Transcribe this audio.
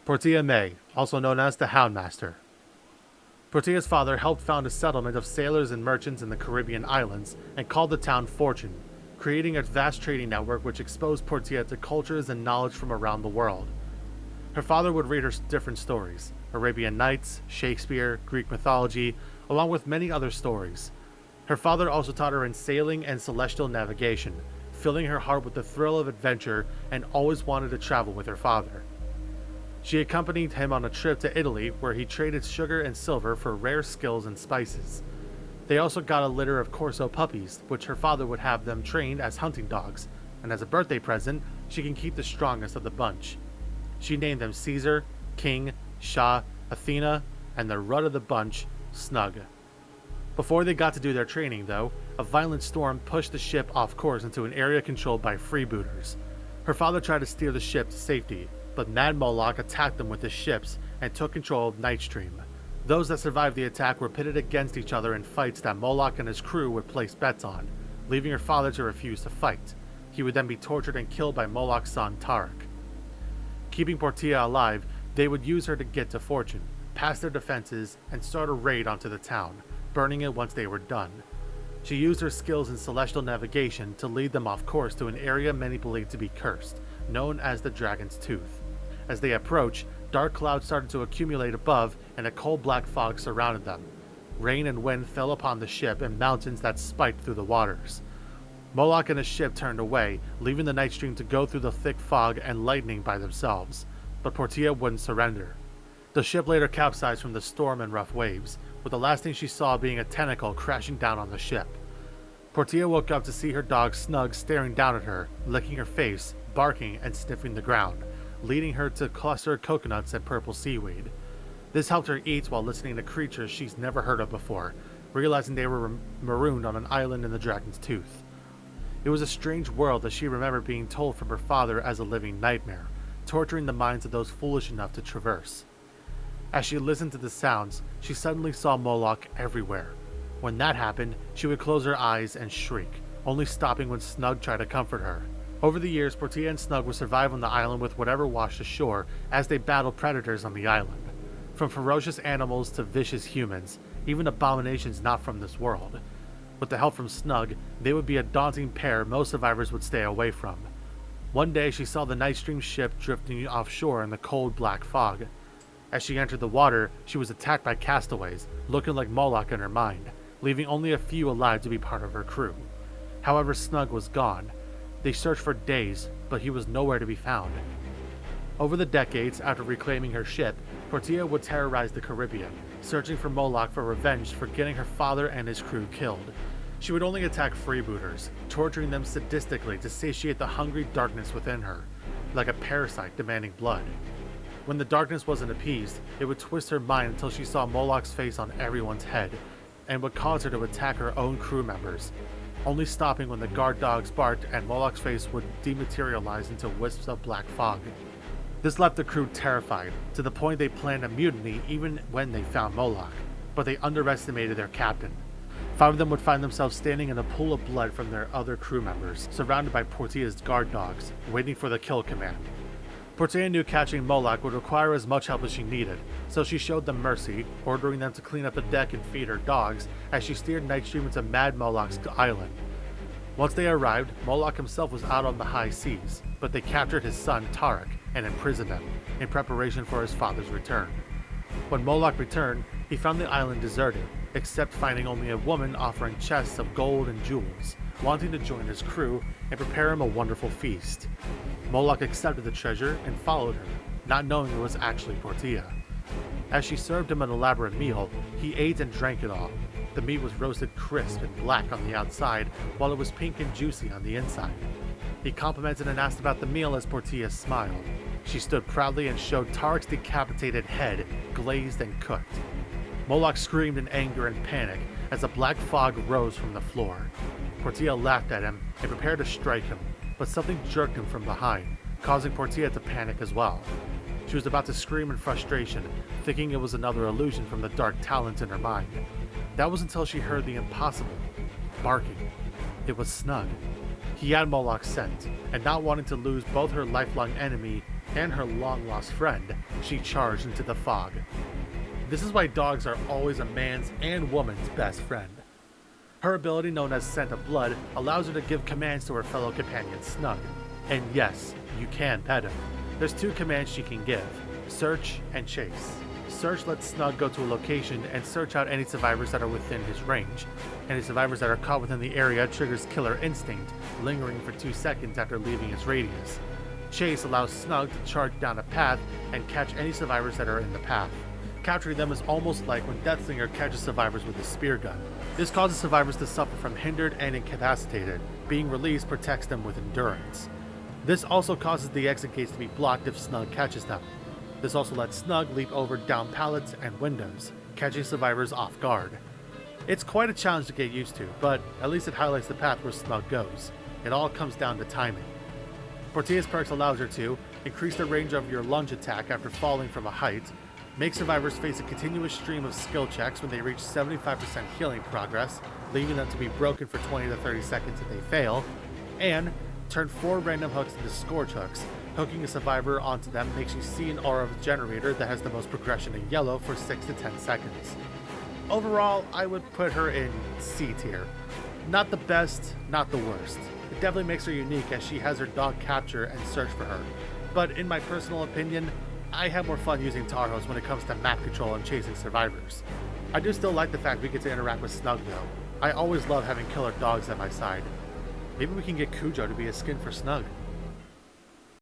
Portia Maye, also known as the Houndmaster. Portia's father helped found a settlement of sailors and merchants in the Caribbean islands and called the town Fortune, creating a vast trading network which exposed Portia to cultures and knowledge from around the world. Her father would read her different stories, Arabian Nights, Shakespeare, Greek mythology, along with many other stories. Her father also taught her in sailing and celestial navigation, filling her heart with the thrill of adventure and always wanted to travel with her father. She accompanied him on a trip to Italy where he traded sugar and silver for rare skills and spices. They also got a litter of Corso puppies, which her father would have them trained as hunting dogs, and as a birthday present, she can keep the strongest of the bunch. She named them Caesar, King, Shah, Athena, and the rud of the bunch, Snug. Before they got to do their training, though, a violent storm pushed the ship off course into an area controlled by freebooters. Her father tried to steer the ship to safety, but Mad Moloch attacked them with his ships and took control of Nightstream. Those that survived the attack were pitted against each other in fights that Moloch and his crew would place bets on, leaving her father to refuse to fight. He would then be tortured and killed by Moloch's son Tarek. Keeping Portia alive, they would use her to get to Fortune, pass their defenses, and start a raid onto the town, burning it once they were done. She used her skills in celestial navigation to lead them off course to an area many believed to be cursed, known as the Dragon's Tooth. As they approached, dark clouds started to accumulate above and a cold black fog surrounded them. Rain and wind fell upon the ship and mountains that spiked through the waters. Moloch and his ship turned away, leaving the Nightstream to go through the thick fog and lightning by themselves, but Portia wouldn't surrender. The ship later capsized from the storm and rough waves, with the last thing she saw being a tentacle crashing down on the ship. Portia woke up to see her dog Snug staring down at her, licking her face, barking, and sniffing the ground, leading her to cluster coconuts and purple seaweed. This helped her eat while listening to creatures she's never heard of before, realizing they were marooned on an island in the Dragon's Tooth. It was a strange world that she remembered being told from her father as a living nightmare, torturing the minds of those foolish enough to traverse. As she listened to the sounds, she suddenly saw Moloch everywhere. When that happened, she would close her eyes and shriek, only stopping when Snug tried to comfort her. Over the years, Portia and Snug would survive on the island with whatever washed ashore as they battled predators on the island. From ferocious animals to vicious humans, even abominations not from this world. With the help from Snug, they would be a daunting pair most survivors would stay away from. One day she saw the Nightstream ship drifting offshore in the cold black fog. As she entered the water, she was attacked by castaways, looking like Moloch in her mind, leaving only a few alive to be part of her crew. However, Snug was gone. They searched for days, but he was nowhere to be found. Over the decades, after reclaiming her ship, Portia would terrorize the Caribbean, searching for Moloch for revenge for getting her father and his crew killed. She would only attack freebooters, torturing them sadistically to satiate the hungry darkness within her, like a parasite demanding blood. When the darkness wasn't appeased, it would twist her mind until she saw Moloch's face on everyone's head, and would cause her to attack her own crew members, only stopping when the guard dogs barked and Moloch's face would dematerialize into wisps of black fog. This left the crew terrified, to the point they planned a mutiny even when they found Moloch, but they underestimated their captain. 5 of them would find themselves standing in a pool of blood from their other crew members, surrounded by Portia's guard dogs, waiting for the kill command. Portia knew catching Moloch would require as much help as she needed, so she showed them mercy, ordering them to clean up the deck and feed her dogs as she steered Nightstream into Mad Moloch's island. Once they arrived, Moloch himself was out on the high seas, but they captured his son Tarek and imprisoned him, in preparation for his father's return. When Moloch returned, he found the island deserted, except finding only a woman offering chests of gold and jewels, wanting to join his crew and prepare him a wonderful feast. Moloch accepted the treasure and followed her, not knowing it was actually Portia. As she served him an elaborate meal, he ate and drank it all. The meat was roasted crisp and black on the outside, while it was pink and juicy on the inside. He complimented and asked about the meal as Portia smiled. She stood proudly and showed Tarek's decapitated head, glazed and cooked. Moloch screamed in anger and panic as a black fog rose from the floor. Portia laughed at him and prepared to strike him, but something jerked him from behind, causing Portia to panic as well. She was about to scream in frustration, thinking it was another illusion from the dark talent in her mind. That was until she heard the impossible, barking. It was Snug. He had Moloch's scent, and not wanting to lose both her lifelong enemy and her long-lost friend, she charged into the fog. This is why dogs are always a man's and woman's best friend. Her ability, known as Scent of Blood, allows her to give commands to her fellow companion Snug. And yes, you can pet him. There's 2 commands she can give: Search and Chase. Search lets Snug go to a location and search out any survivors that are within his range. Any survivors that are caught within the area triggers Killer Instinct, lingering for 2 seconds after leaving its radius. Chase allows Snug to charge down a path and catch any survivors that are in the path. Capturing them is almost like when Deathslinger catches survivors with a spear gun. This causes survivors to suffer from hindered and incapacitated. Being released protects them with endurance. This also causes the exit gates to be blocked if Snug catches them. This also lets Snug leap over down pallets and windows, catching survivors off guard. It's quite a challenge to get used to, but at least it highlights the path where Snug goes. It all comes down to timing. Portia's perks allows her to increase the range of your lunge attack after falling from a height, make survivors face a continuous stream of skill checks when they reach 75% healing progress, leaving them to be broken for 20 to 30 seconds if they fail, and turn 4 random hooks into scourge hooks. Hooking a survivor onto them makes you see an aura of the generator that has the most progression in yellow for 6 to 10 seconds. Overall, I would put her in C tier. Not the best, not the worst. It definitely makes her unique as she has her dog capture and search for her. But in my personal opinion, I have more fun using Tarhos when it comes to map control and chasing survivors. I do still like the fact we get to interact with Snug though. I always love having killer dogs at my side. Maybe we can get Cujo to be a skin for Snug.